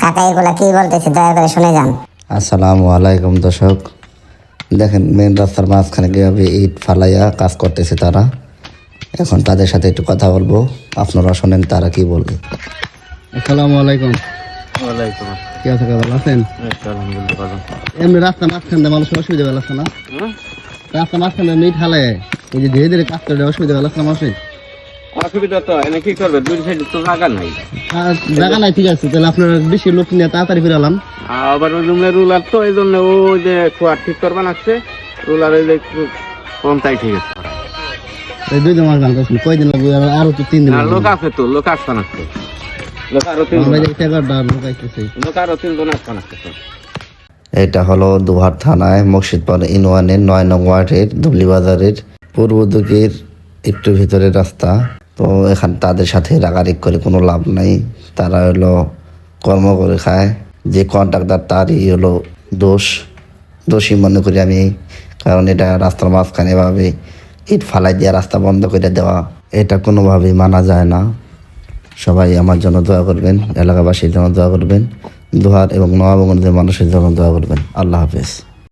কাকা এগুলা কি বলতেছে দয়া করে শুনে যান। আসসালামু আলাইকুম দর্শক, দেখেন মেন রাস্তার মাঝখানে কীভাবে ইট ফালাইয়া কাজ করতেছে তারা। এখন তাদের সাথে একটু কথা বলবো, আপনারা শোনেন তারা কি বলবে। আসসালামু আলাইকুম। ওয়ালাইকুম কি আছে, ভালো আছেন? আসসালাম, আলহামদুলিল্লাহ ভালো। এমনি রাস্তা মাঝখান দিয়ে মানুষের অসুবিধা ভালো আছে না? রাস্তা মাঝখান দিয়ে ইট হালে এই যে ধীরে ধীরে কাজ করে অসুবিধা ভালো আছে না মানুষের? অসুবিধা তো এনে কি করবে, দুই সাইডে তো জায়গা নাই। জায়গা নাই, ঠিক আছে, তাহলে আপনার বেশি লোক নিয়ে তাড়াতাড়ি ফিরালাম। আবার ওই রুমের রুলার তো এই জন্য ওই যে খোয়ার ঠিক করবা লাগছে, রুলার ওই যে একটু কম, তাই ঠিক আছে। এই 2 দিন মাস গান করছেন, কয়দিন লাগবে? আরো তো 3 দিন না, লাগবে। লোক আছে তো, লোক আসতে লাগছে, লোক আরো আমরা যে 3 লোক আইতেছে। লোক আরো 3 জন আসতে লাগছে। এটা হলো দুহার থানায় মসজিদপাড় ইউনিয়নের 9 নং ওয়ার্ডের ধুবলি বাজারের পূর্ব দিকের একটু ভিতরের রাস্তা। তো এখান তাদের সাথে রাগারিক করে কোনো লাভ নাই, তারা হলো কর্ম করে খায়। যে কন্ট্রাক্টর তারই হলো দোষী মনে করি আমি, কারণ এটা রাস্তার মাঝখানে এভাবে ইট ফালাই দিয়ে রাস্তা বন্ধ করে দেওয়া, এটা কোনোভাবেই মানা যায় না। সবাই আমার জন্য দোয়া করবেন, এলাকাবাসীর জন্য দোয়া করবেন, দুহার এবং নবাবগঞ্জের মানুষের জন্য দোয়া করবেন। আল্লাহ হাফেজ।